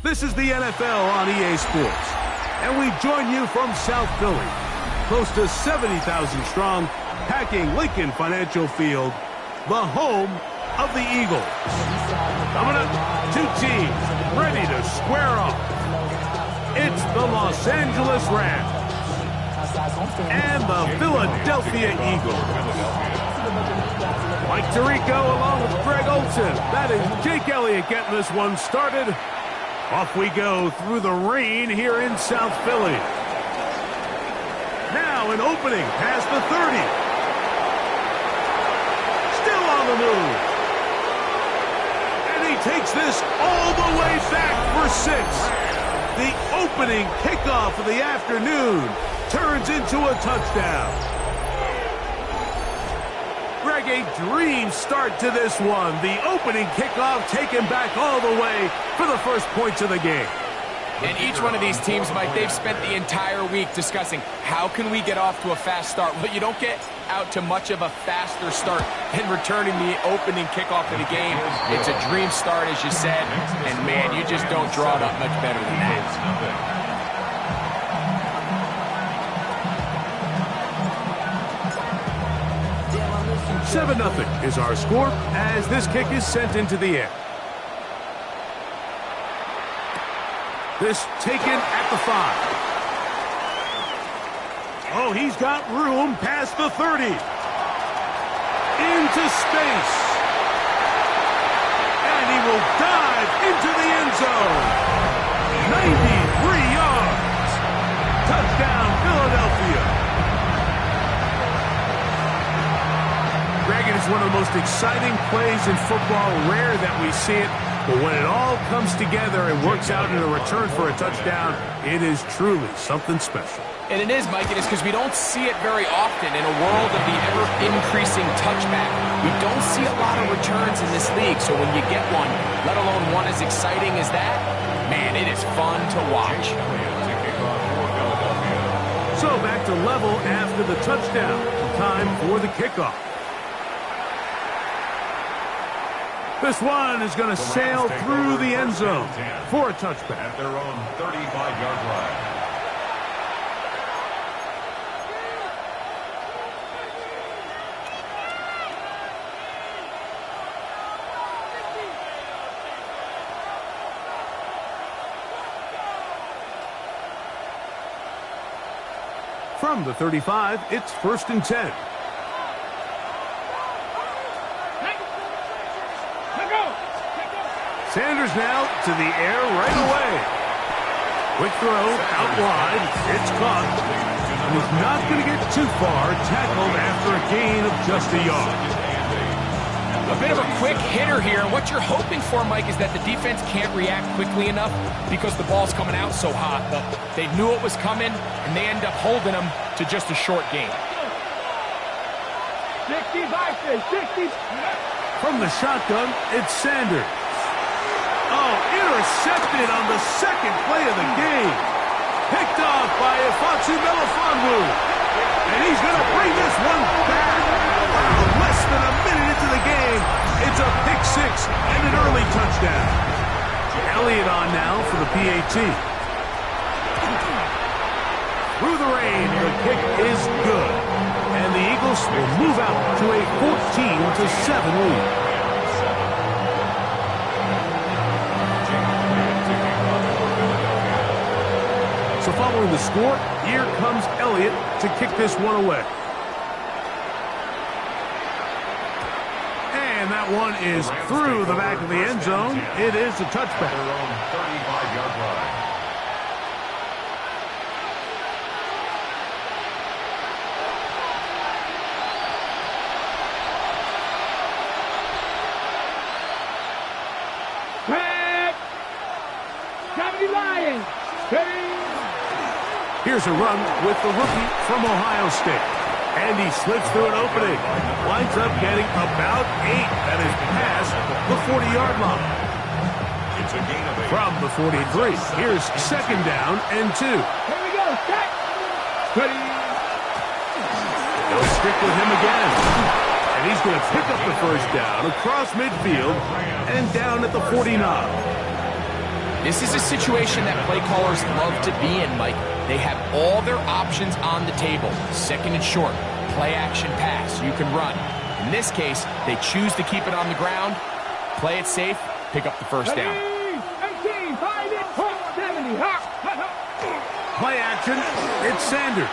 This is the NFL on EA Sports, and we join you from South Philly, close to 70,000 strong, packing Lincoln Financial Field, the home of the Eagles. Coming up, two teams ready to square off. It's the Los Angeles Rams and the Philadelphia Eagles. Mike Tirico along with Greg Olson. That is Jake Elliott getting this one started. Off we go through the rain here in South Philly. Now an opening past the 30. Still on the move. And he takes this all the way back for 6. The opening kickoff of the afternoon turns into a touchdown. Greg, a dream start to this one. The opening kickoff taken back all the way for the first points of the game. And each one of these teams, Mike, they've spent the entire week discussing how can we get off to a fast start. Well, you don't get out to much of a faster start than returning the opening kickoff of the game. It's a dream start, as you said, and, man, you just don't draw it up much better than that. 7-0 is our score as this kick is sent into the air. This taken at the 5. Oh, he's got room past the 30. Into space. And he will dive into the end zone. 93 yards. Touchdown, Philadelphia. Greg, it is one of the most exciting plays in football. Rare that we see it, but when it all comes together and works out in a return for a touchdown, it is truly something special. And it is, Mike, it is because we don't see it very often in a world of the ever-increasing touchback. We don't see a lot of returns in this league, so when you get one, let alone one as exciting as that, man, it is fun to watch. So back to level after the touchdown. Time for the kickoff. This one is going to sail through the end zone for a touchback. At their own 35-yard line. From the 35, it's 1st and 10. Sanders now to the air right away. Quick throw out wide. It's caught. And he's not going to get too far. Tackled after a gain of just a yard. A bit of a quick hitter here. And what you're hoping for, Mike, is that the defense can't react quickly enough because the ball's coming out so hot. They knew it was coming, and they end up holding them to just a short gain. 60. From the shotgun, it's Sanders. Oh, intercepted on the second play of the game. Picked off by Ifotu Melifonwu. And he's going to bring this one back. Wow, less than a minute into the game. It's a pick 6 and an early touchdown. Elliott on now for the PAT. Through the rain, the kick is good. And the Eagles will move out to a 14-7 lead. So following the score, here comes Elliott to kick this one away. And that one is through the back of the end zone. It is a touchback. Their own 35-yard line. Lions. Ready? Here's a run with the rookie from Ohio State. And he slips through an opening. Winds up getting about 8. That is past the 40-yard line. It's a gain of 8. From the 43, here's second down and 2. Here we go. Set. Ready? They'll stick with him again. And he's going to pick up the first down across midfield and down at the 49. This is a situation that play callers love to be in, Mike. They have all their options on the table. Second and short, play action pass, you can run. In this case, they choose to keep it on the ground, play it safe, pick up the first down. 18, 5, 70. Play action, it's Sanders.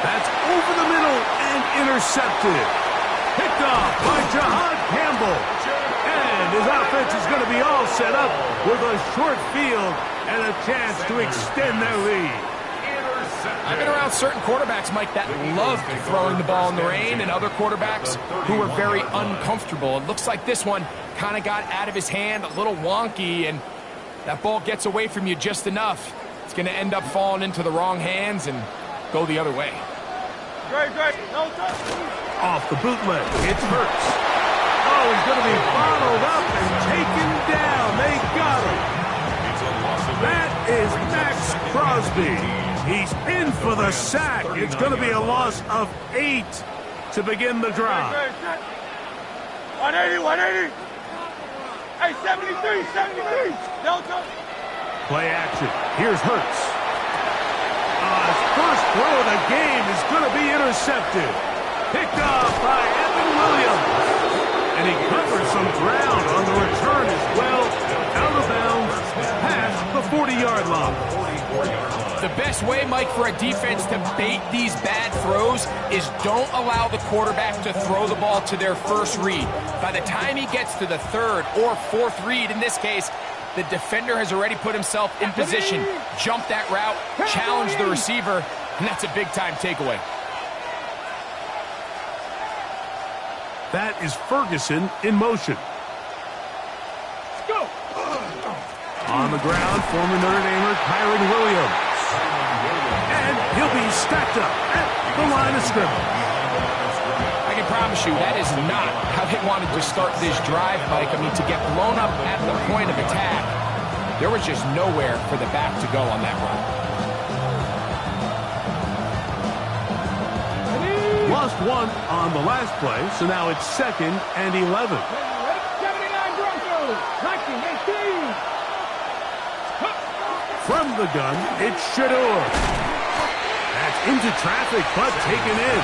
That's over the middle and intercepted. Picked off by Jahad Campbell. And his offense is going to be all set up with a short field and a chance to extend their lead. I've been around certain quarterbacks, Mike, that love throwing the ball in the rain, and other quarterbacks who are very uncomfortable. It looks like this one kind of got out of his hand, a little wonky, and that ball gets away from you just enough. It's going to end up falling into the wrong hands and go the other way. Off the bootleg, it's Hurts. Oh, he's going to be bottled up and taken down. They got him. That is Max Crosby. He's in for the sack. It's going to be a loss of 8 to begin the drive. 180. Hey, 73. Delta. Play action. Here's Hurts. His first throw of the game is going to be intercepted. Picked off by Evan Williams. And he covers some ground on the return as well. Out of bounds, past the 40-yard line. The best way, Mike, for a defense to bait these bad throws is don't allow the quarterback to throw the ball to their first read. By the time he gets to the third or fourth read, in this case, the defender has already put himself in position, jumped that route, challenged the receiver, and that's a big-time takeaway. That is Ferguson in motion. Go. On the ground, former Notre Damer Kyren Williams. And he'll be stacked up at the line of scrimmage. I can promise you that is not how they wanted to start this drive, Mike. I mean, to get blown up at the point of attack, there was just nowhere for the back to go on that run. Lost 1 on the last play, so now it's 2nd and 11. 79 Broncos. 1918. From the gun, it's Shador. That's into traffic, but taken in.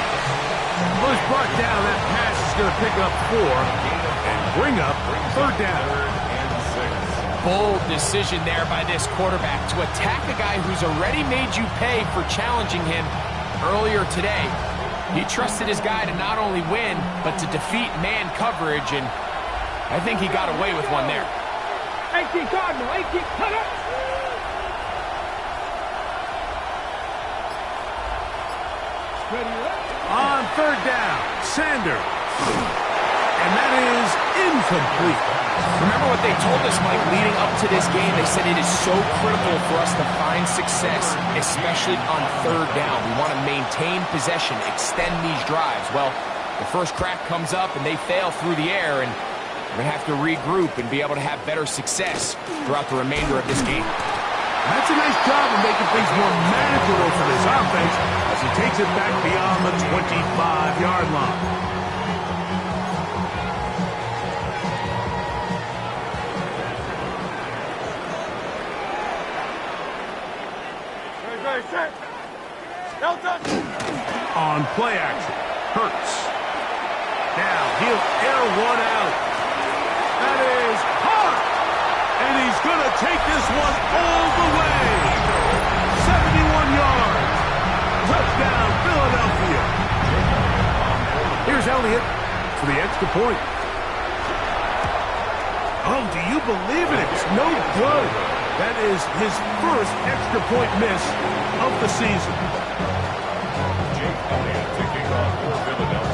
Was brought down. That pass is going to pick up 4 and bring up third down. Bold decision there by this quarterback to attack a guy who's already made you pay for challenging him earlier today. He trusted his guy to not only win, but to defeat man coverage, and I think he got away with one there. 18 Cardinal. 18 cut up. On third down, Sanders. And that is incomplete. Remember what they told us, Mike, leading up to this game? They said it is so critical for us to find success, especially on third down. We want to maintain possession, extend these drives. Well, the first crack comes up and they fail through the air, and we're going to have to regroup and be able to have better success throughout the remainder of this game. That's a nice job of making things more manageable for this offense as he takes it back beyond the 25-yard line. On play action, Hurts. Now he'll air one out. That is caught. And he's going to take this one all the way. 71 yards. Touchdown, Philadelphia. Here's Elliott for the extra point. Oh, do you believe it? It's no good. That is his first extra point miss of the season.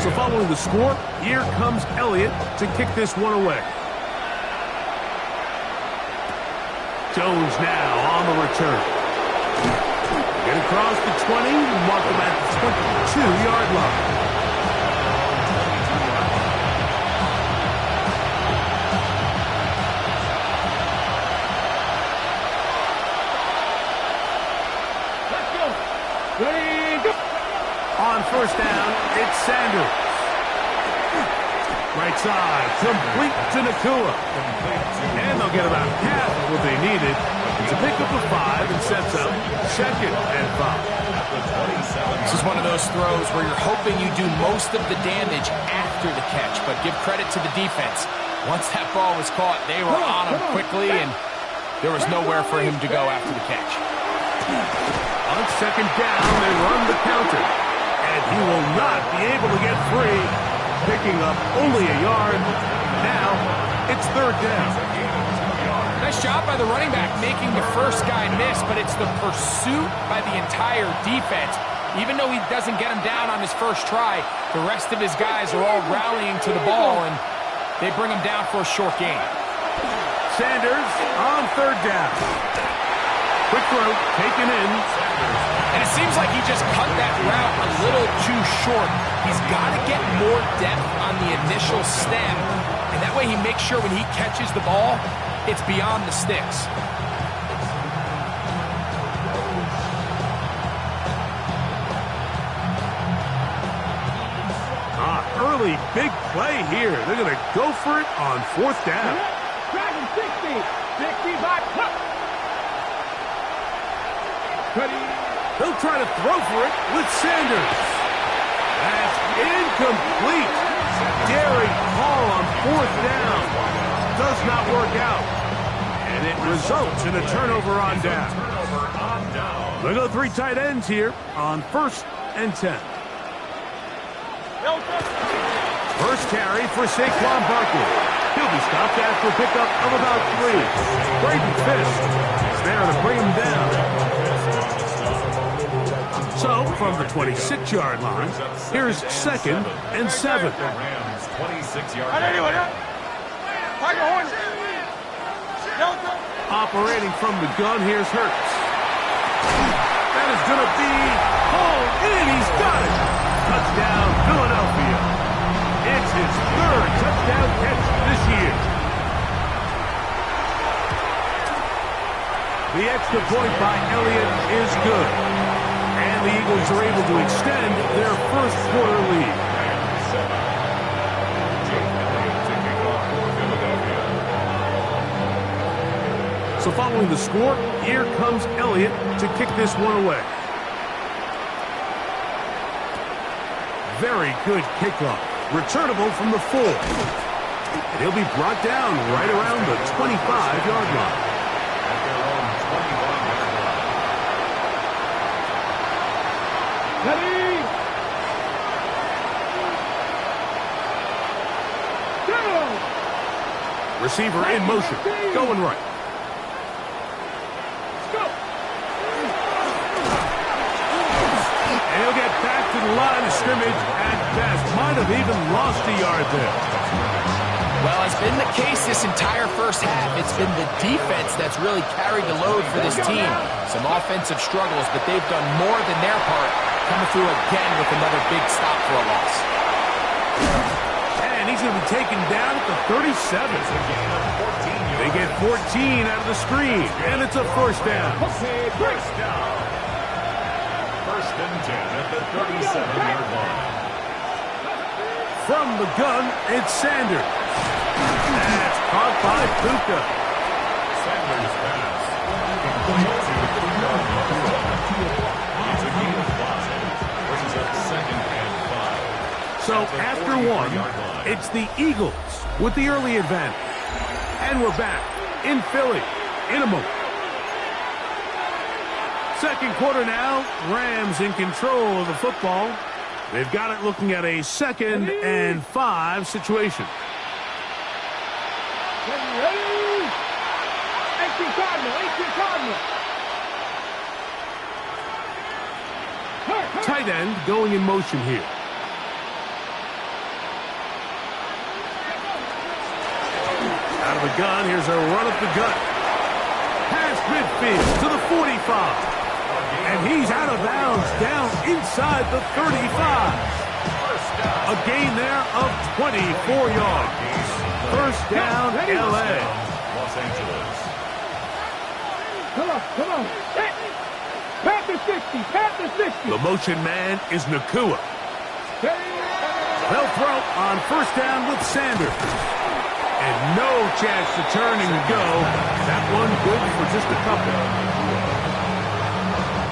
So following the score, here comes Elliott to kick this one away. Jones now on the return. Get across the 20, mark him at the 22-yard line. Let's go. Ready, go. On first down, it's Sanders. Right side, complete to Nacua. And they'll get about half of what they needed. It's a pickup of 5 and sets up 2nd and 5. This is one of those throws where you're hoping you do most of the damage after the catch, but give credit to the defense. Once that ball was caught, they were on him quickly, and there was nowhere for him to go after the catch. On second down, they run the counter. And he will not be able to get free. Picking up only a yard. Now, it's third down. Nice job by the running back making the first guy miss, but it's the pursuit by the entire defense. Even though he doesn't get him down on his first try, the rest of his guys are all rallying to the ball, and they bring him down for a short gain. Sanders on third down. Quick throw, taken in. And it seems like he just cut that route a little too short. He's got to get more depth on the initial stem, and that way he makes sure when he catches the ball, it's beyond the sticks. Early big play here. They're going to go for it on fourth down. Dragon 60. 60 by Cup. Ready. They'll try to throw for it with Sanders. That's incomplete. Daring Hall on fourth down. Does not work out. And it results in a turnover on down. They go 3 tight ends here on 1st and 10. First carry for Saquon Barkley. He'll be stopped after a pickup of about 3. Braden Fisk is there to bring him down. So, from the 26-yard line, here's 2nd and 7. Operating from the gun, here's Hurts. That is going to be hauled in. He's got it. Touchdown, Philadelphia. It's his 3rd touchdown catch this year. The extra point by Elliott is good. And the Eagles are able to extend their first quarter lead. So following the score, here comes Elliott to kick this one away. Very good kickoff. Returnable from the 4. And he'll be brought down right around the 25-yard line. Ready. Go. Receiver in motion. Going right. And he'll get back to the line of scrimmage at best. Might have even lost a yard there. Well, it's been the case this entire first half. It's been the defense that's really carried the load for this team. Some offensive struggles, but they've done more than their part, coming through again with another big stop for a loss. And he's going to be taken down at the 37. They get 14 out of the screen, and it's a first down. First down. 1st and 10 at the 37-yard line. From the gun, it's Sanders. That's caught by Puka. Sanders pass. Complete to Puka on the run. It's a gain of 5. Brings up 2nd and 5. So after one, it's the Eagles with the early advantage. And we're back in Philly in a moment. Second quarter now, Rams in control of the football. They've got it looking at a 2nd and 5 situation. Ready. 18 Cardinal. 18 Cardinal. Tight end going in motion here. Out of the gun, here's a run up the gut. Pass midfield to the 45. And he's out of bounds down inside the 35. A gain there of 24 yards. First down, L.A. Los Angeles. Come on. Panther 60, Panther 60. The motion man is Nacua. They'll throw on first down with Sanders. And no chance to turn and go. That one good for just a couple.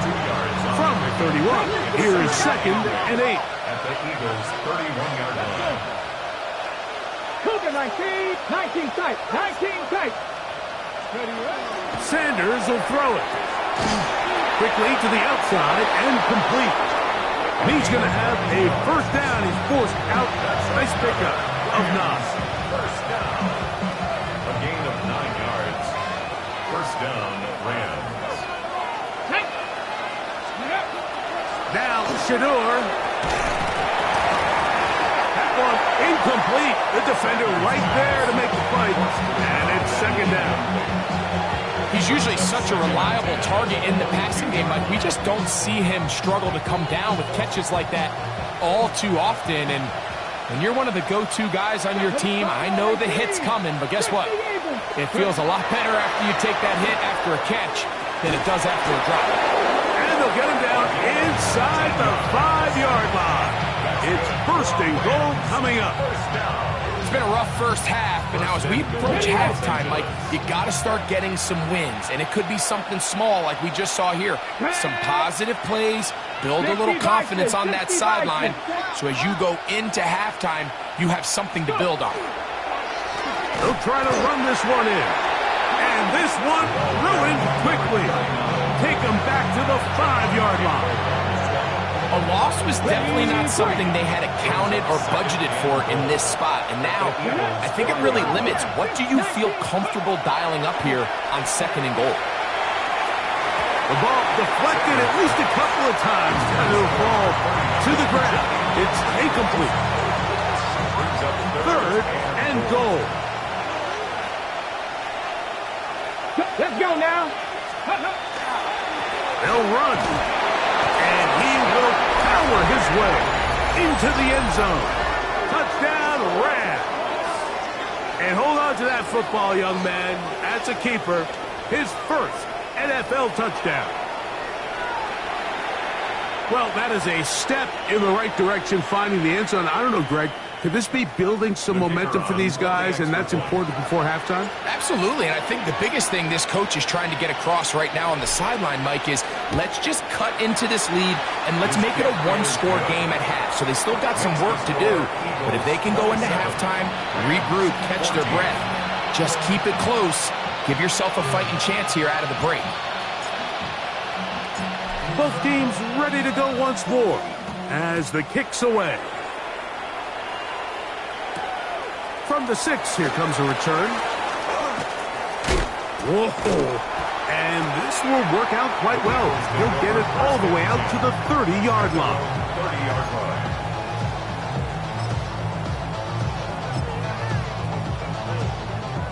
2 yards From the 31, here is second and 8. at the Eagles' 31-yard line. Cougar 19 tight. Sanders will throw it. Quickly to the outside and complete. He's going to have a first down. He's forced out. Nice pickup of Nas. First down. A gain of 9 yards. First down, Rams. Now Shador. That one incomplete. The defender right there to make the fight. And it's second down. He's usually such a reliable target in the passing game. Like, we just don't see him struggle to come down with catches like that all too often. And when you're one of the go-to guys on your team, I know the hit's coming, but guess what? It feels a lot better after you take that hit after a catch than it does after a drop. And they'll get him down inside the 5-yard line. It's first and goal coming up. It's been a rough first half, but now as we approach halftime, Mike, you got to start getting some wins. And it could be something small like we just saw here. Some positive plays, build a little confidence on that sideline. So as you go into halftime, you have something to build on. They'll try to run this one in. And this one ruined quickly. Take them back to the 5-yard line. A loss was definitely not something they had accounted or budgeted for in this spot. And now, I think it really limits what do you feel comfortable dialing up here on second and goal. The ball deflected at least a couple of times, and it'll fall to the ground. It's incomplete. Third and goal. Let's go now. They'll run. And he will power his way into the end zone. Touchdown, Rams. And hold on to that football, young man. That's a keeper. His first NFL touchdown. Well, that is a step in the right direction, finding the end zone. I don't know, Greg. Could this be building some momentum for these guys, and that's important before halftime? Absolutely, and I think the biggest thing this coach is trying to get across right now on the sideline, Mike, is let's just cut into this lead and let's make it a one-score game at half. So they still got some work to do, but if they can go into halftime, regroup, catch their breath, just keep it close, give yourself a fighting chance here out of the break. Both teams ready to go once more as the kick's away. From the 6, here comes a return. Whoa. And this will work out quite well. He'll get it all the way out to the 30-yard line. 30-yard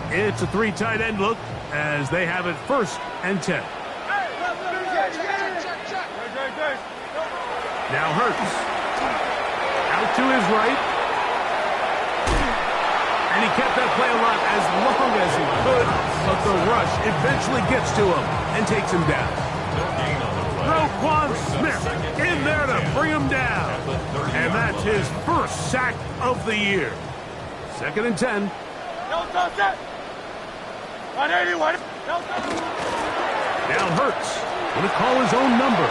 line. It's a 3 tight end look as they have it first and 10. Now Hurts. Out to his right. And he kept that play alive as long as he could, but the rush eventually gets to him and takes him down. Roquan Smith in there to bring him down. And that's his first sack of the year. Second and 10. Now Hurts going to call his own number.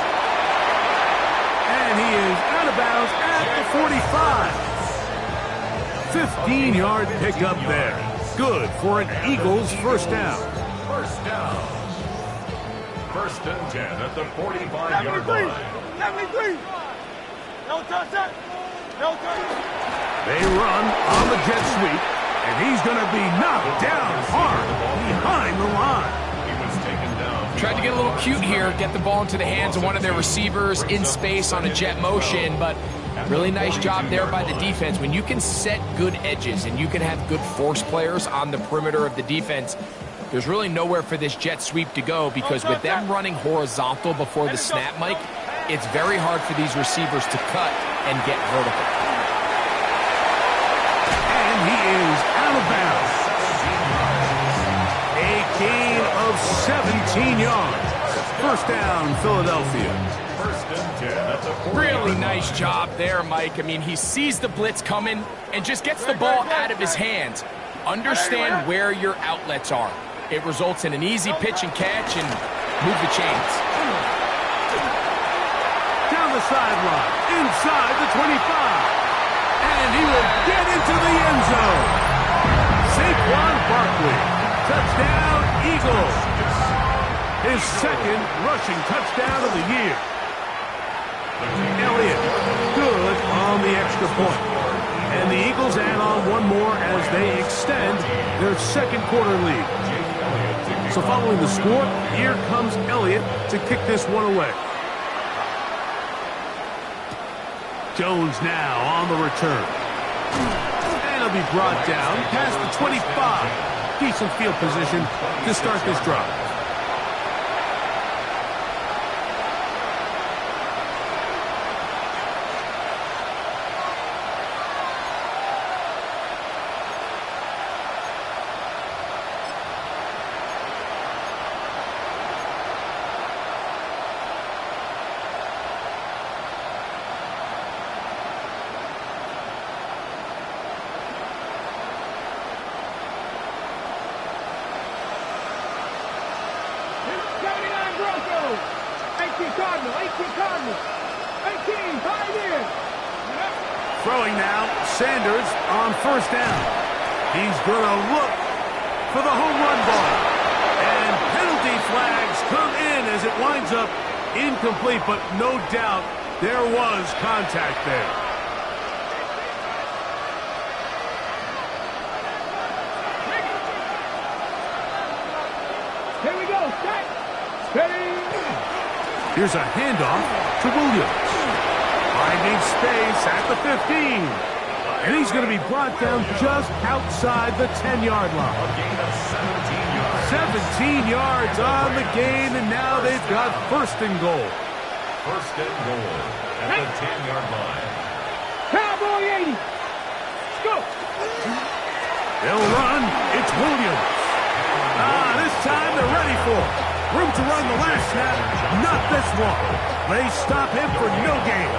And he is out of bounds at the 45. 15-yard pickup there. Good for an Eagles first down. First down. First and 10 at the 45-yard line. 73. No touch that. No touch. They run on the jet sweep, and he's going to be knocked down hard behind the line. He was taken down. Tried to get a little cute here, get the ball into the hands of one of their receivers in space on a jet motion, but really nice job there by the defense. When you can set good edges and you can have good force players on the perimeter of the defense, There's really nowhere for this jet sweep to go because with them running horizontal before the snap, Mike, it's very hard for these receivers to cut and get vertical. And he is out of bounds. A gain of 17 yards. First down, Philadelphia. First and 10 at the 40. Really nice job there, Mike. I mean, he sees the blitz coming and just gets the ball out of his hands. Understand where your outlets are. It results in an easy pitch and catch and move the chains. Down the sideline, inside the 25. And he will get into the end zone. Saquon Barkley. Touchdown, Eagles. His second rushing touchdown of the year. Elliott, good on the extra point. And the Eagles add on one more as they extend their second quarter lead. So following the score, here comes Elliott to kick this one away. Jones now on the return. And he'll be brought down past the 25. Decent field position to start this drive. Throwing now, Sanders on first down. He's going to look for the home run ball. And penalty flags come in as it winds up incomplete, but no doubt there was contact there. Here we go. Set. Steady. Here's a handoff to Williams. Finding space at the 15. And he's going to be brought down just outside the 10-yard line. A gain of 17 yards. 17 yards on the gain, and now they've got first and goal. First and goal at the 10-yard line. Cowboy 80. Let's go. They'll run. It's Williams. This time they're ready for it. Room to run the last snap. Not this one. They stop him for no gain.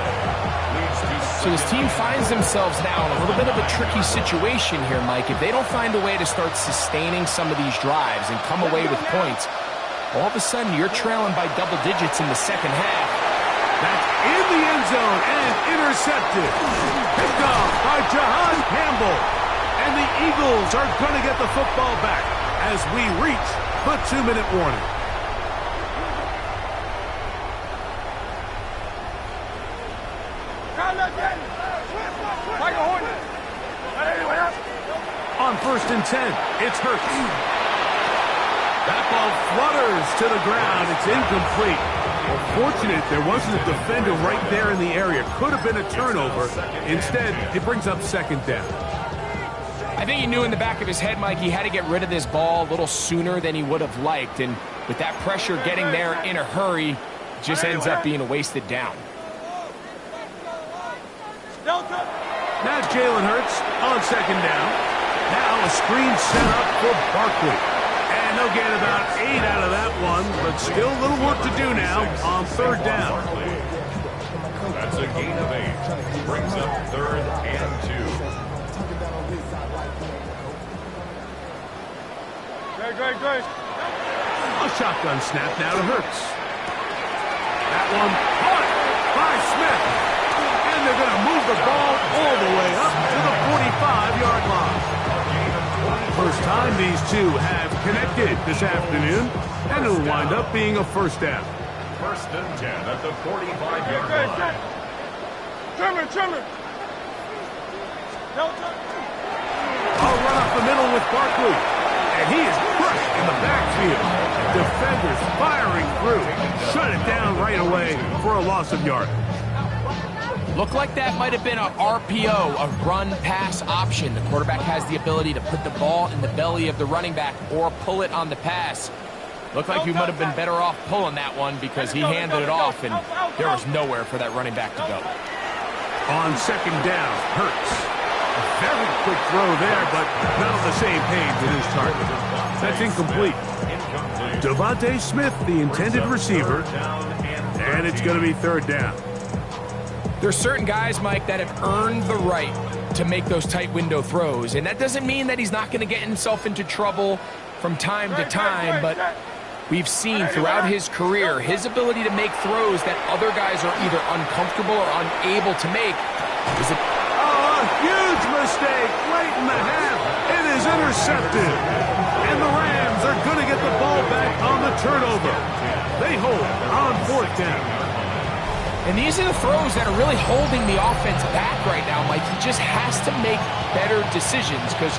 So his team finds themselves now in a little bit of a tricky situation here, Mike. If they don't find a way to start sustaining some of these drives and come away with points, all of a sudden you're trailing by double digits in the second half. That's in the end zone and intercepted. Picked off by Jahan Campbell. And the Eagles are going to get the football back as we reach the 2-minute warning. On first and 10, it's Hurts. That ball flutters to the ground. It's incomplete. Well, fortunate there wasn't a defender right there in the area. Could have been a turnover. Instead, it brings up second down. I think he knew in the back of his head, Mike, he had to get rid of this ball a little sooner than he would have liked. And with that pressure getting there in a hurry, just ends up being a wasted down. Now Jalen Hurts on second down. Now a screen set up for Barkley. And they'll get about 8 out of that one, but still a little work to do now on third down. That's a gain of 8. Brings up third and 2. Great. A shotgun snap now to Hurts. That one caught by Smith. And they're going to move the ball all the way up to the 45-yard line. First time these two have connected this afternoon, and it'll wind up being a first down. First and 10 at the 45-yard line. Trimmer. I'll run up the middle with Barkley. And he is crushed in the backfield. Defenders firing through. Shut it down right away for a loss of yardage. Looked like that might have been a RPO, a run-pass option. The quarterback has the ability to put the ball in the belly of the running back or pull it on the pass. Looked like he might have been better off pulling that one because he handed it off, and there was nowhere for that running back to go. On second down, Hurts. A very quick throw there, but not on the same page with his target. That's incomplete. Devontae Smith, the intended receiver, and it's going to be third down. There's certain guys, Mike, that have earned the right to make those tight window throws, and that doesn't mean that he's not going to get himself into trouble from time to time, but we've seen throughout his career his ability to make throws that other guys are either uncomfortable or unable to make. Is it? Oh, a huge mistake late in the half. It is intercepted, and the Rams are going to get the ball back on the turnover. They hold on fourth down. And these are the throws that are really holding the offense back right now, Mike. He just has to make better decisions because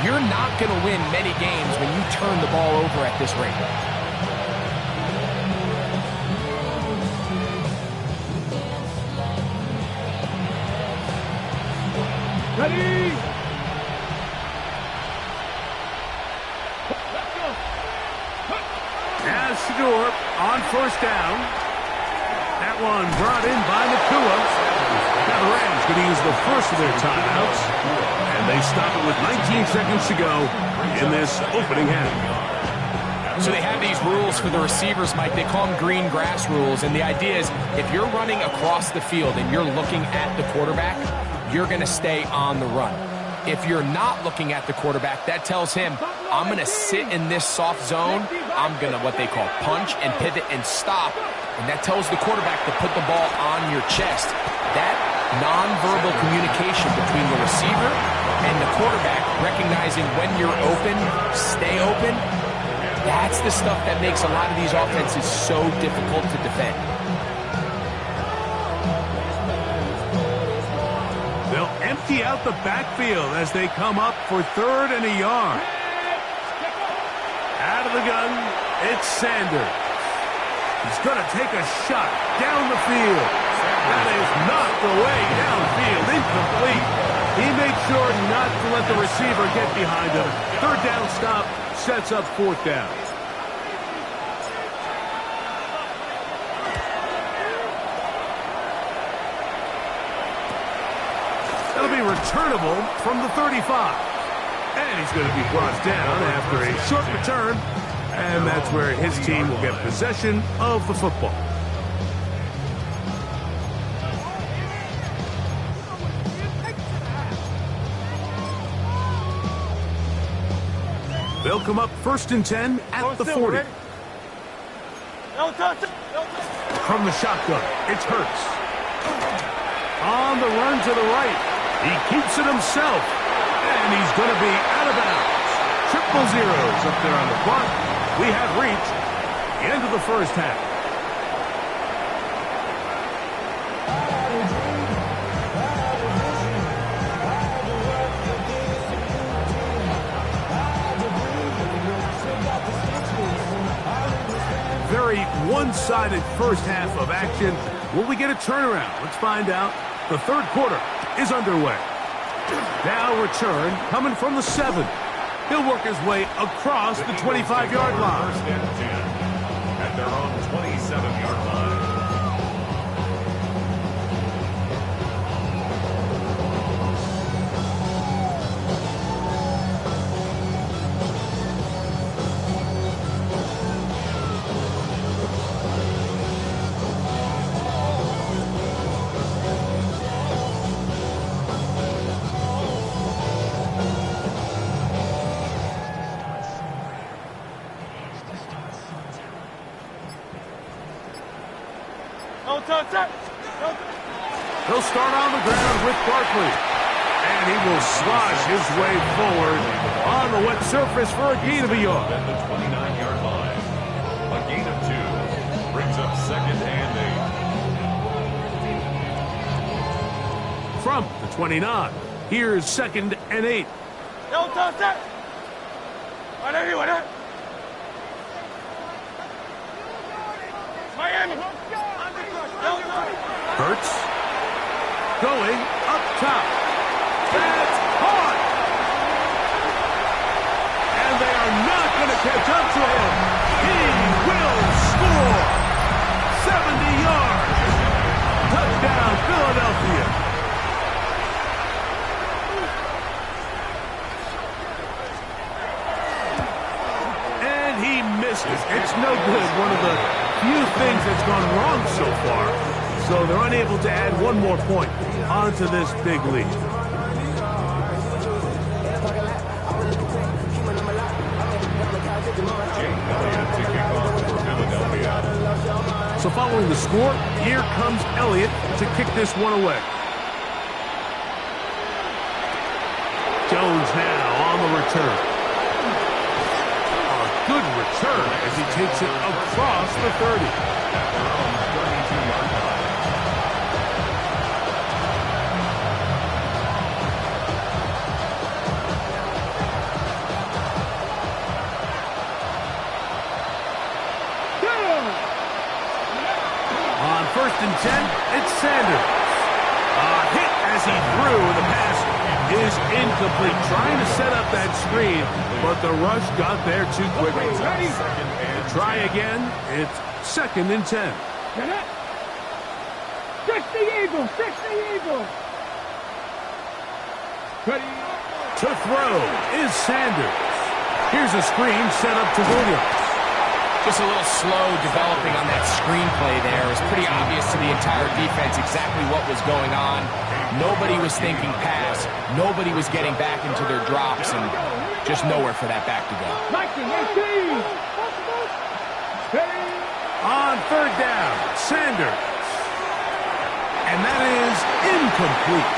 you're not going to win many games when you turn the ball over at this rate. Ready? Now Shador on first down. That one brought in by Nakua. Now the Rams going to use the first of their timeouts, and they stop it with 19 seconds to go in this opening half. So they have these rules for the receivers, Mike. They call them green grass rules, and the idea is if you're running across the field and you're looking at the quarterback, you're going to stay on the run. If you're not looking at the quarterback, that tells him, I'm going to sit in this soft zone. I'm going to what they call punch and pivot and stop. And that tells the quarterback to put the ball on your chest. That nonverbal communication between the receiver and the quarterback, recognizing when you're open, stay open, that's the stuff that makes a lot of these offenses so difficult to defend. They'll empty out the backfield as they come up for third and a yard. Out of the gun, it's Sanders. He's going to take a shot down the field. That is knocked away downfield, incomplete. He made sure not to let the receiver get behind him. Third down stop sets up fourth down. That'll be returnable from the 35. And he's going to be brought down after a short return. And that's where his team will get possession of the football. They'll come up first and 10 at the 40. From the shotgun, it's Hurts. On the run to the right. He keeps it himself. And he's going to be out of bounds. Triple zeros up there on the clock. We have reached the end of the first half. Very one-sided first half of action. Will we get a turnaround? Let's find out. The third quarter is underway. Now return coming from the 7. He'll work his way across the 25-yard line. First and 10 at their own 27-yard line. He'll start on the ground with Barkley. And he will slosh his way forward on the wet surface for a gain of a yard. At the 29-yard line. A gain of 2 brings up second and 8. From the 29, here's second and 8. Miami. Hurts. going up top. That's caught. And they are not going to catch up to him. He will score. 70 yards. Touchdown, Philadelphia. And he missed it. It's no good. One of the few things that's gone wrong so far. So they're unable to add one more point onto this big lead. So following the score, here comes Elliott to kick this one away. Jones now on the return. A good return as he takes it across the 30. On 1st and 10, it's Sanders. A hit as he threw. The pass is incomplete. Trying to set up that screen, but the rush got there too quickly. Try again. It's 2nd and 10. Fix the Eagles! Fix the Eagles! Ready? To throw is Sanders. Here's a screen set up to Williams. Just a little slow developing on that screenplay there. It was pretty obvious to the entire defense exactly what was going on. Nobody was thinking pass. Nobody was getting back into their drops, and just nowhere for that back to go. 19, 18! On 3rd down, Sanders. And that is incomplete.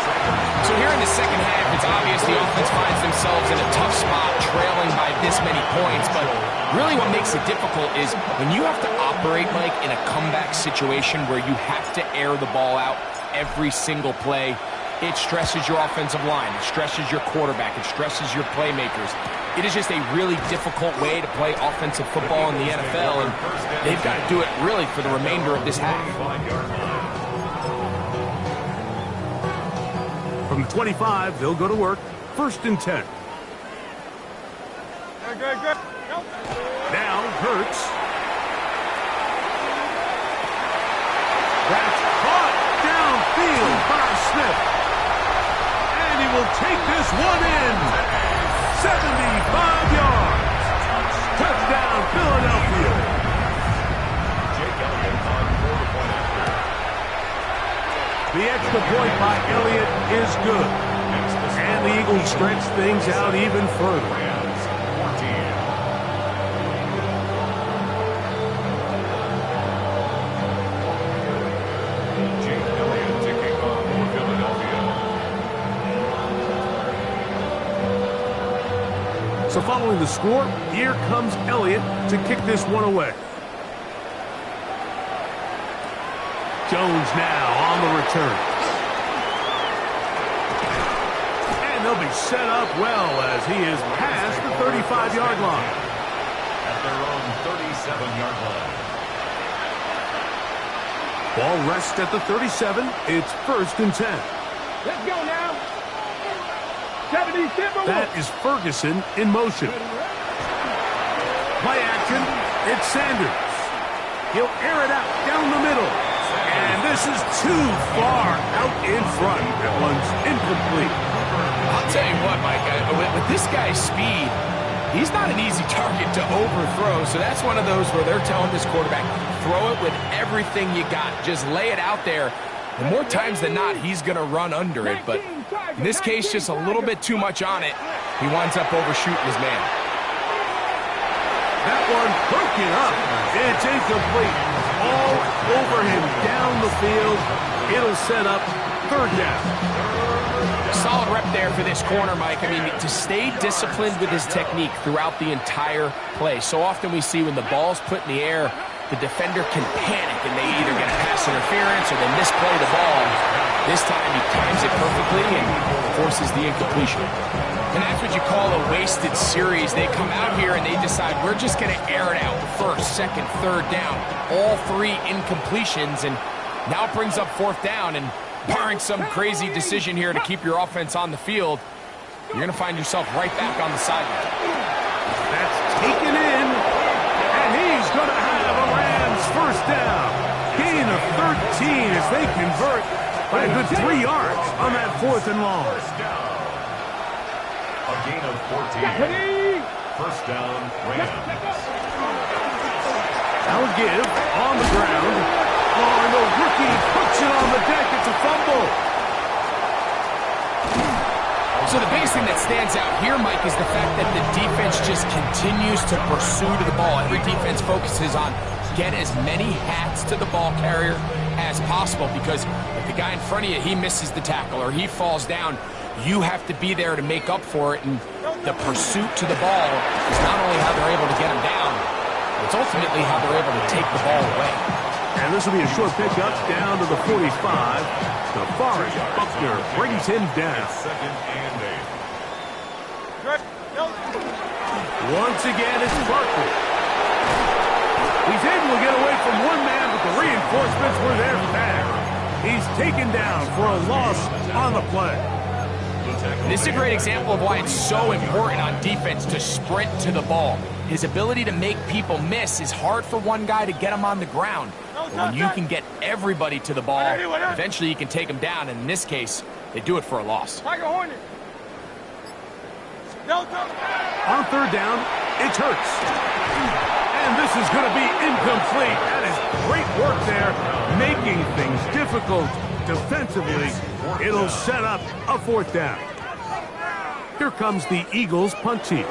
So here in the second half, it's obvious the offense finds themselves in a tough spot, trailing by this many points. But really what makes it difficult is when you have to operate, Mike, in a comeback situation where you have to air the ball out every single play, it stresses your offensive line. It stresses your quarterback. It stresses your playmakers. It is just a really difficult way to play offensive football in the NFL, and they've got to do it really for the remainder of this half. From the 25, they'll go to work. 1st and 10. Now Hurts. That's caught downfield by Smith. And he will take this one in. 75 yards. Touchdown, Philadelphia. Jake Elliott on 4-point after. The extra point by Elliott is good. And the Eagles stretch things out even further. Rams 14. Jake Elliott to kick off for Philadelphia. So following the score, here comes Elliott to kick this one away. Jones now on the return. And they'll be set up well as he is past the 35-yard line. At their own 37-yard line. Ball rests at the 37. It's 1st and 10. Let's go now! 70 Timberwolves! That is Ferguson in motion. Play action. It's Sanders. He'll air it out down the middle. And this is too far out in front. That one's incomplete. I'll tell you what, Mike, with this guy's speed, he's not an easy target to overthrow. So that's one of those where they're telling this quarterback, throw it with everything you got. Just lay it out there. And more times than not, he's going to run under it. But in this case, just a little bit too much on it. He winds up overshooting his man. That one broken up. It's incomplete. All over him down the field. It'll set up 3rd down. Solid rep there for this corner, Mike. I mean, to stay disciplined with his technique throughout the entire play. So often we see when the ball's put in the air, the defender can panic and they either get a pass interference or they misplay the ball. This time he times it perfectly and forces the incompletion. And that's what you call a wasted series. They come out here and they decide, we're just going to air it out. 1st, 2nd, 3rd down. All 3 incompletions, and now it brings up 4th down. And Barring some crazy decision here to keep your offense on the field, you're going to find yourself right back on the sideline. That's taken in, and he's going to have a Rams first down. Gain of 13 as they convert by a good 3 yards on that 4th and long. First down. A gain of 14. First down, Rams. Now a give on the ground. Oh, and the rookie puts it on the deck. It's a fumble. So the biggest thing that stands out here, Mike, is the fact that the defense just continues to pursue to the ball. Every defense focuses on get as many hats to the ball carrier as possible, because if the guy in front of you, he misses the tackle or he falls down, you have to be there to make up for it. And the pursuit to the ball is not only how they're able to get him down, it's ultimately how they're able to take the ball away. And this will be a short pickup down to the 45. DeForest Buckner brings him down. Second and 8. Once again, it's Barkley. He's able to get away from one man, but the reinforcements were there fast. He's taken down for a loss on the play. This is a great example of why it's so important on defense to sprint to the ball. His ability to make people miss is hard for one guy to get him on the ground. But when you can get everybody to the ball, eventually you can take them down. And in this case, they do it for a loss. Hornet. On 3rd down, it's Hurts. And this is going to be incomplete. That is great work there, making things difficult defensively. It'll set up a 4th down. Here comes the Eagles punt team.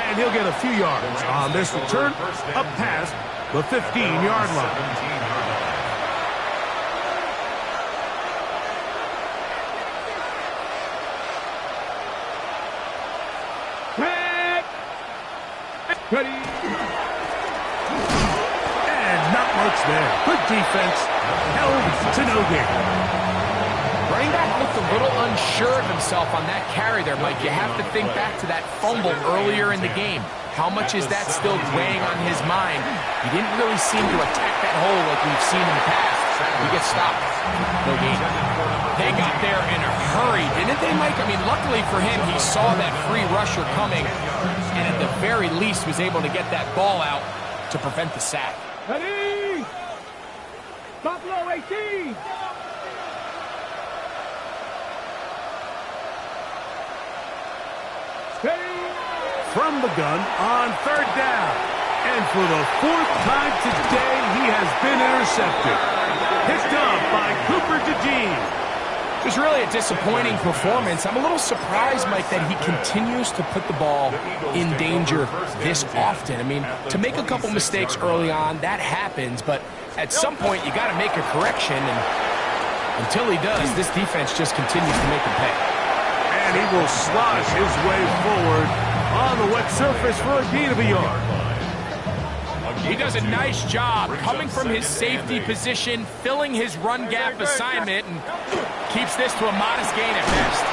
And he'll get a few yards on this return up past the 15-yard line. 17-yard line. Ready. And not much there. Good defense. Held to no gain. Running back looked a little unsure of himself on that carry there, Mike. You have to think back to that fumble earlier in the game. How much is that still weighing on his mind? He didn't really seem to attack that hole like we've seen in the past. He gets stopped. No gain. They got there in a hurry, didn't they, Mike? I mean, luckily for him, he saw that free rusher coming, and at the very least was able to get that ball out to prevent the sack. Ready. Top low 18. From the gun on 3rd down. And for the 4th time today, he has been intercepted. Picked up by Cooper DeJean. It was really a disappointing performance. I'm a little surprised, Mike, that he continues to put the ball in danger this often. I mean, to make a couple mistakes early on, that happens, but at some point you got to make a correction, and until he does, this defense just continues to make him pay. And he will slosh his way forward on the wet surface for a gain of a yard. He does a nice job coming from his safety position, filling his run gap assignment, and keeps this to a modest gain at best.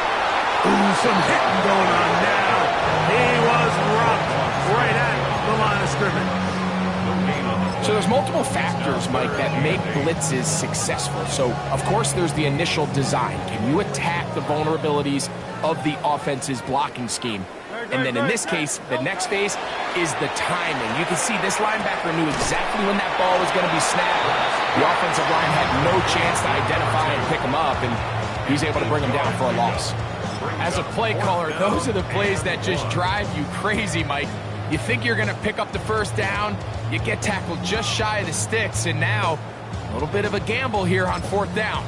Ooh, some hitting going on now. He was rocked right at the line of scrimmage. So there's multiple factors, Mike, that make blitzes successful. So, of course, there's the initial design. Can you attack the vulnerabilities of the offense's blocking scheme? And then in this case, the next phase is the timing. You can see this linebacker knew exactly when that ball was going to be snapped. The offensive line had no chance to identify and pick him up, and he's able to bring him down for a loss. As a play caller, those are the plays that just drive you crazy, Mike. You think you're going to pick up the first down, you get tackled just shy of the sticks, and now a little bit of a gamble here on 4th down.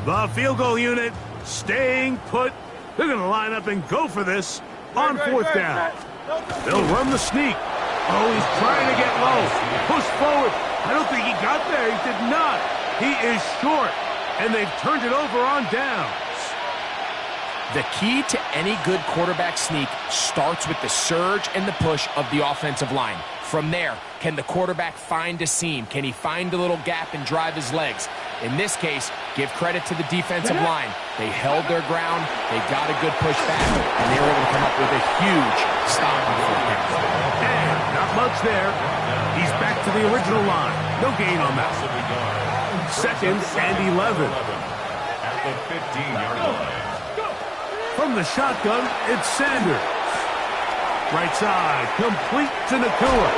The field goal unit staying put. They're going to line up and go for this on 4th down. They'll run the sneak. Oh, he's trying to get low. Push forward. I don't think he got there. He did not. He is short, and they've turned it over on downs. The key to any good quarterback sneak starts with the surge and the push of the offensive line. From there, can the quarterback find a seam? Can he find a little gap and drive his legs? In this case, give credit to the defensive line. They held their ground, they got a good push back, and they were able to come up with a huge stop before him. And not much there. He's back to the original line. No gain on that. Second and 11. At the 15-yard line. From the shotgun, it's Sanders. Right side, complete to Nacua.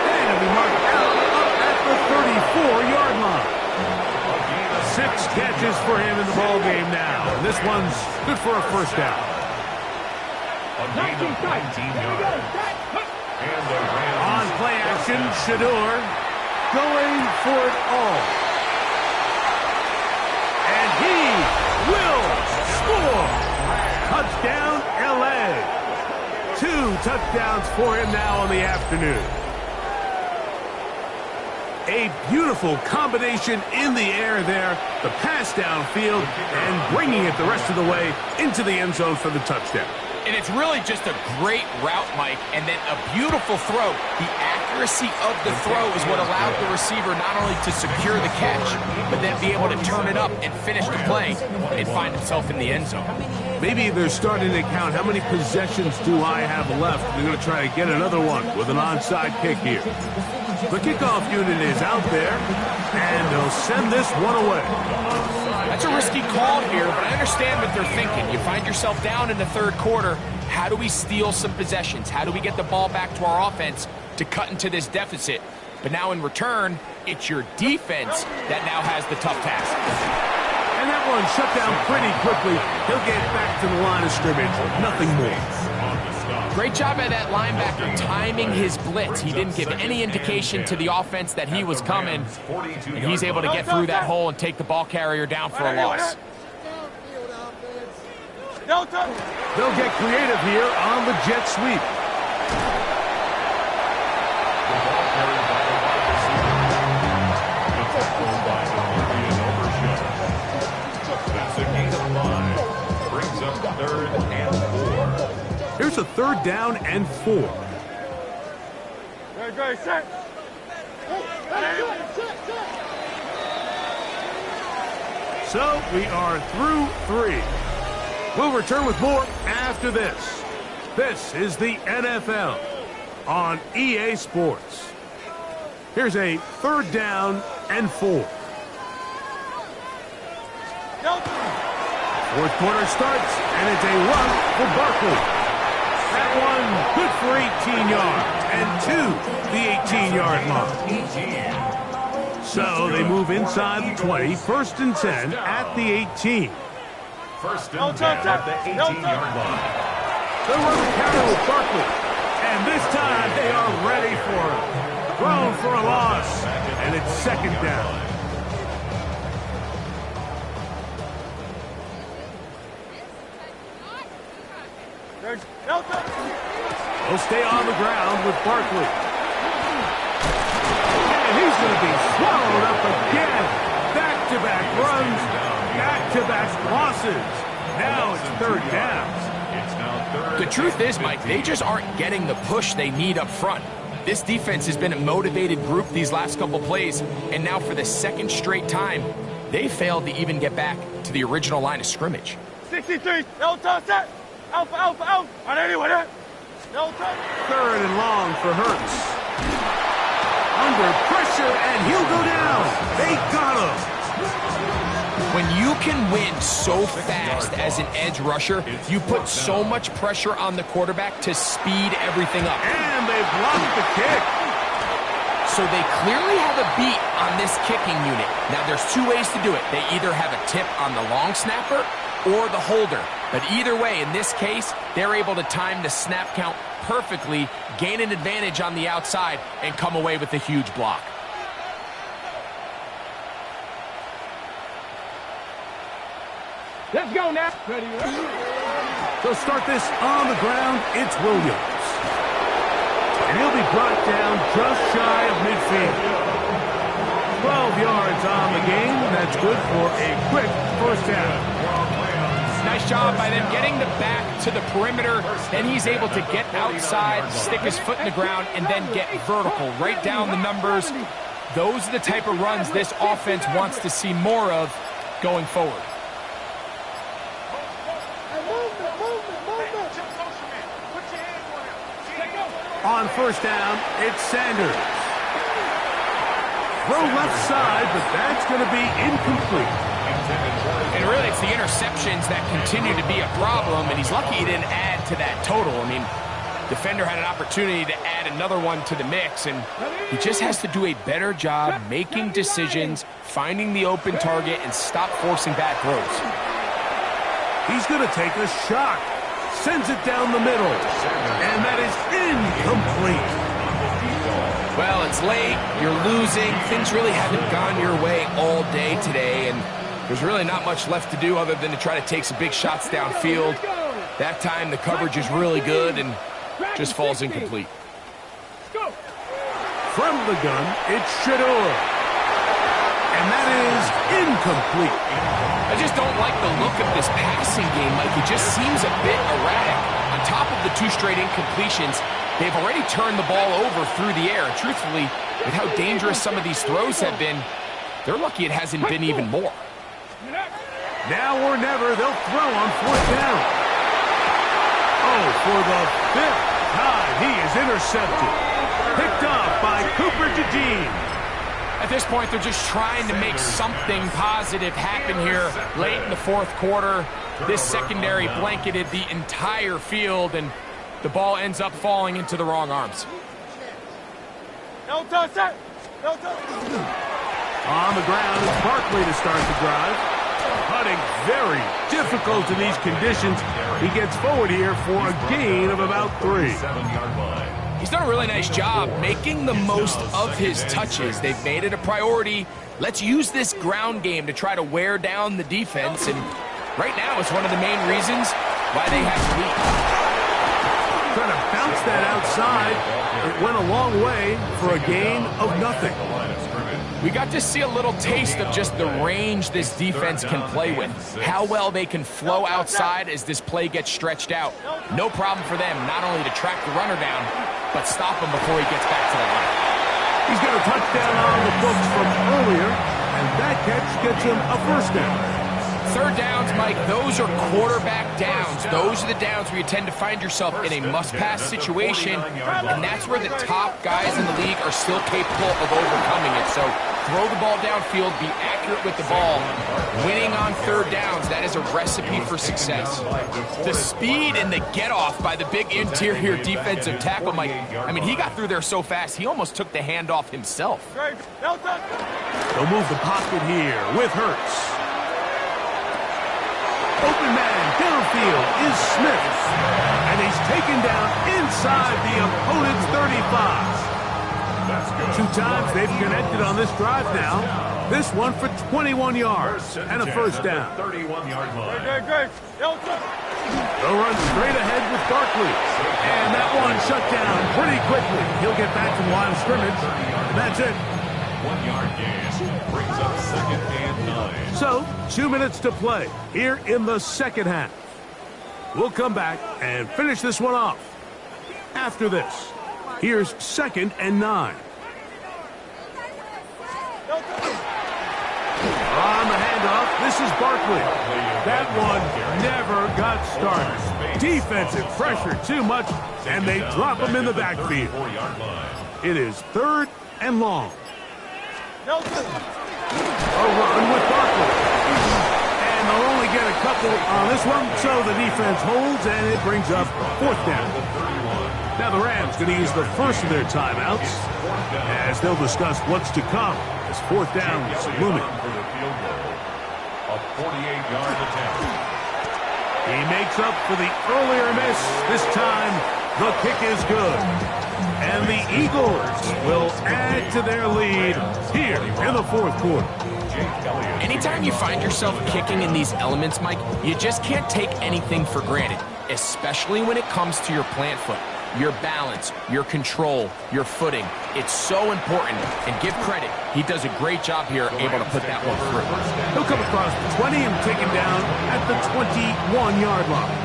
And it'll be marked out up at the 34-yard line. 6 catches for him in the ballgame now. And this one's good for a first down. A gain of 19 yards. And the Rams On play action, Shador going for it all. And he will score. Touchdown, L.A. 2 touchdowns for him now on the afternoon. A beautiful combination in the air there. The pass downfield and bringing it the rest of the way into the end zone for the touchdown. And it's really just a great route, Mike, and then a beautiful throw. The accuracy of the throw is what allowed the receiver not only to secure the catch, but then be able to turn it up and finish the play and find himself in the end zone. Maybe they're starting to count how many possessions do I have left. They're going to try to get another one with an onside kick here. The kickoff unit is out there, and they'll send this one away. That's a risky call here, but I understand what they're thinking. You find yourself down in the third quarter. How do we steal some possessions? How do we get the ball back to our offense to cut into this deficit? But now in return, it's your defense that now has the tough task. And that one shut down pretty quickly. He'll get back to the line of scrimmage. Nothing more. Great job by that linebacker timing his blitz. He didn't give any indication to the offense that he was coming. And he's able to get through that hole and take the ball carrier down for a loss. They'll get creative here on the jet sweep. That's a gain of 5. Brings up 3rd and 4. Here's a 3rd down and 4. Ready, set. So we are through 3. We'll return with more after this. This is the NFL on EA Sports. Here's a 3rd down and 4. 4th quarter starts, and it's a run for Barkley. That one good for 18 yards and to the 18-yard line. So they move inside the 20, 1st and 10 at the 18. 1st and 10 at the 18-yard line. They run the counter with Barkley, and this time they are ready for it. Thrown for a loss, and it's 2nd down. He'll stay on the ground with Barkley. And he's going to be swallowed up again. Back-to-back runs, back-to-back losses. Now it's 3rd down. It's now 3rd. The truth is, Mike, they just aren't getting the push they need up front. This defense has been a motivated group these last couple plays, and now for the 2nd straight time, they failed to even get back to the original line of scrimmage. 63, no touch set. Alpha, alpha, alpha. On anyone, no touch. 3rd and long for Hurts. Under pressure, and he'll go down. They got him. When you can win so fast as an edge rusher, you put so much pressure on the quarterback to speed everything up. And they blocked the kick. So they clearly have a beat on this kicking unit. Now, there's 2 ways to do it. They either have a tip on the long snapper or the holder. But either way, in this case, they're able to time the snap count perfectly, gain an advantage on the outside, and come away with a huge block. Let's go now. Ready, They'll start this on the ground. It's Williams. And he'll be brought down just shy of midfield. 12 yards on the game. That's good for a quick first half. Now, nice job by them getting the back to the perimeter. Then he's able to get outside, stick his foot in the ground, and then get vertical, right down the numbers. Those are the type of runs this offense wants to see more of going forward. On first down, it's Sanders. Throw left side, but that's going to be incomplete. And really, it's the interceptions that continue to be a problem, and he's lucky he didn't add to that total. I mean, defender had an opportunity to add another one to the mix, and he just has to do a better job making decisions, finding the open target, and stop forcing bad throws. He's going to take a shot. Sends it down the middle. And that is incomplete. Well, it's late. You're losing. Things really haven't gone your way all day today, and there's really not much left to do other than to try to take some big shots downfield. That time, the coverage is really good and just falls incomplete. From the gun, it's Shedeur. And that is incomplete. I just don't like the look of this passing game, Mike. It just seems a bit erratic. On top of the 2 straight incompletions, they've already turned the ball over through the air. And truthfully, with how dangerous some of these throws have been, they're lucky it hasn't been even more. Now or never, they'll throw on fourth down. Oh, for the 5th time, he is intercepted. Picked up by Cooper DeJean. At this point, they're just trying to make something positive happen here late in the 4th quarter. This secondary blanketed the entire field, and the ball ends up falling into the wrong arms. No touch it! No touch. On the ground, it's Barkley to start the drive. Putting very difficult in these conditions. He gets forward here for a gain of about 3. He's done a really nice job making the most of his touches. They've made it a priority. Let's use this ground game to try to wear down the defense, and right now it's one of the main reasons why they have the lead. Trying to bounce that outside. It went a long way for a gain of nothing. We got to see a little taste of just the range this defense can play with. How well they can flow outside as this play gets stretched out. No problem for them not only to track the runner down, but stop him before he gets back to the line. He's got a touchdown on the books from earlier, and that catch gets him a first down. 3rd downs, Mike, those are quarterback downs. Those are the downs where you tend to find yourself in a must-pass situation, and that's where the top guys in the league are still capable of overcoming it. So throw the ball downfield, be accurate with the ball. Winning on 3rd downs, that is a recipe for success. The speed and the get-off by the big interior defensive tackle, Mike, I mean, he got through there so fast, he almost took the handoff himself. They'll move the pocket here with Hurts. Open man downfield is Smith. And he's taken down inside the opponent's 35. 2 times they've connected on this drive now. This one for 21 yards and a first down. 31-yard line. They'll run straight ahead with Barkley. And that one shut down pretty quickly. He'll get back to the line of scrimmage. And that's it. 1-yard gain brings up 2nd and 9. So, 2 minutes to play here in the second half. We'll come back and finish this one off. After this, here's 2nd and 9. On the handoff, this is Barkley. That one never got started. Defensive pressure too much, and they drop him in the backfield. It is 3rd and long. A run with Barkley. And they'll only get a couple on this one, so the defense holds, and it brings up 4th down. Now the Rams going to use the first of their timeouts as they'll discuss what's to come as 4th down is looming. A 48-yard attempt. He makes up for the earlier miss. This time, the kick is good. And the Eagles will add to their lead here in the 4th quarter. Anytime you find yourself kicking in these elements, Mike, you just can't take anything for granted, especially when it comes to your plant foot. your balance, your control, your footing. It's so important, and give credit. He does a great job here, able to put that one through. He'll come across the 20 and take him down at the 21-yard line.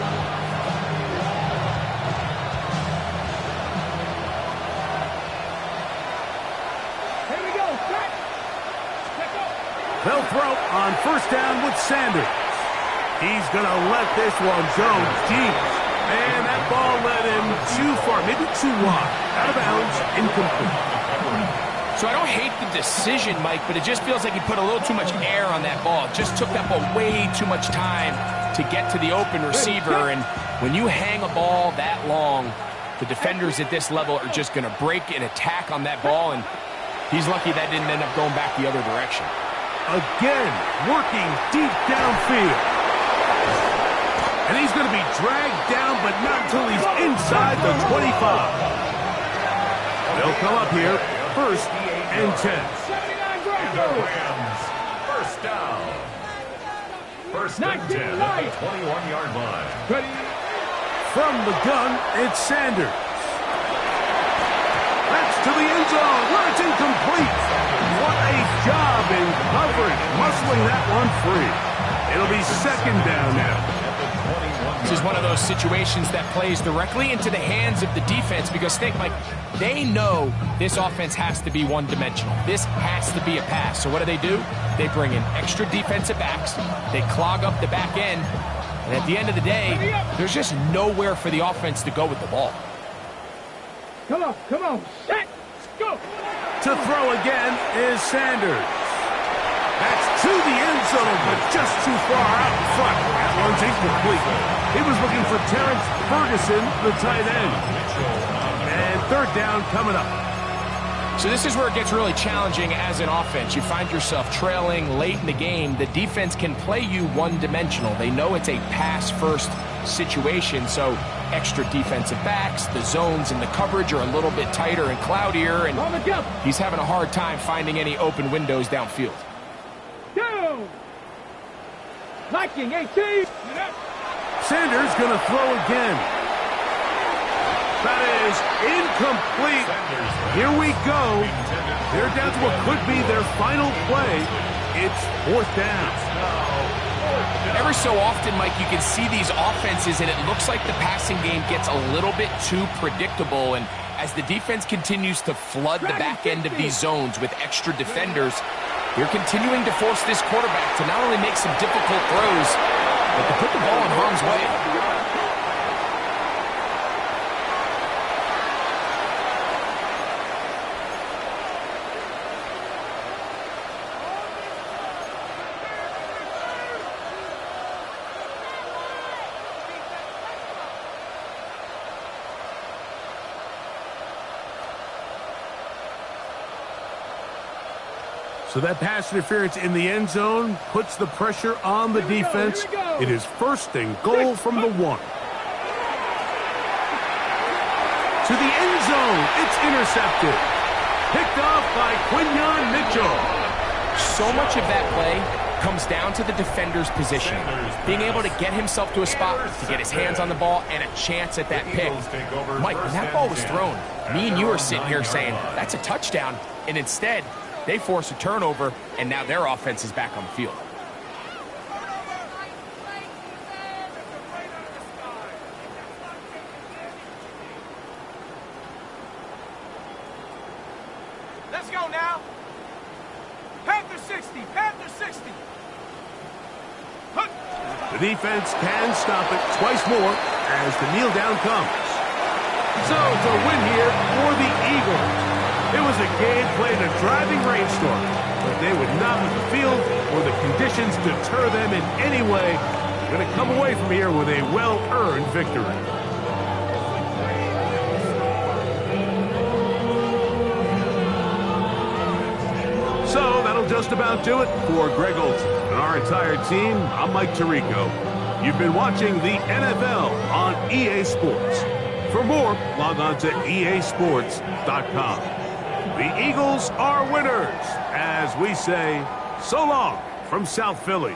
They'll throw on first down with Sanders. He's going to let this one go deep. And that ball led him too far, maybe too wide. Out of bounds, incomplete. So I don't hate the decision, Mike, but it just feels like he put a little too much air on that ball. Just took that ball way too much time to get to the open receiver. And when you hang a ball that long, the defenders at this level are just going to break and attack on that ball. And he's lucky that didn't end up going back the other direction. Again, working deep downfield. And he's going to be dragged down, but not until he's inside the 25. They'll come up here, 1st and 10. And the Rams, first down. 1st and 10 at the 21-yard line. From the gun, it's Sanders. That's to the end zone, where it's incomplete. What a job in coverage, muscling that one free. It'll be 2nd down now. This is one of those situations that plays directly into the hands of the defense because, think, Mike, they know this offense has to be one-dimensional. This has to be a pass. So what do? They bring in extra defensive backs. They clog up the back end. And at the end of the day, there's just nowhere for the offense to go with the ball. Come on, set, go. To throw again is Sanders. That's to the end zone, but just too far out in front. That one's incomplete. He was looking for Terrence Ferguson, the tight end. And 3rd down coming up. So this is where it gets really challenging as an offense. You find yourself trailing late in the game. The defense can play you one-dimensional. They know it's a pass-first situation, so extra defensive backs, the zones and the coverage are a little bit tighter and cloudier, and he's having a hard time finding any open windows downfield. Down. Liking 18. Sanders going to throw again. That is incomplete. Here we go. They're down to what could be their final play. It's 4th down. Every so often, Mike, you can see these offenses, and it looks like the passing game gets a little bit too predictable. And as the defense continues to flood the back end of these zones with extra defenders, you're continuing to force this quarterback to not only make some difficult throws, but to put the ball in harm's way. So that pass interference in the end zone puts the pressure on the defense. It is 1st and goal from the 1. To the end zone, it's intercepted. Picked off by Quinyon Mitchell. So much of that play comes down to the defender's position. Being able to get himself to a spot, to get his hands on the ball, and a chance at that pick. Mike, when that ball was thrown, me and you are sitting here saying, that's a touchdown. And instead, they force a turnover, and now their offense is back on the field. Let's go now. Panther 60, Panther 60. The defense can stop it twice more as the kneel down comes. So it's a win here for the Eagles. It was a game played in a driving rainstorm, but they would not let the field or the conditions deter them in any way. They're going to come away from here with a well-earned victory. So that'll just about do it for Greg Olsen and our entire team. I'm Mike Tirico. You've been watching the NFL on EA Sports. For more, log on to easports.com. The Eagles are winners, as we say, so long from South Philly.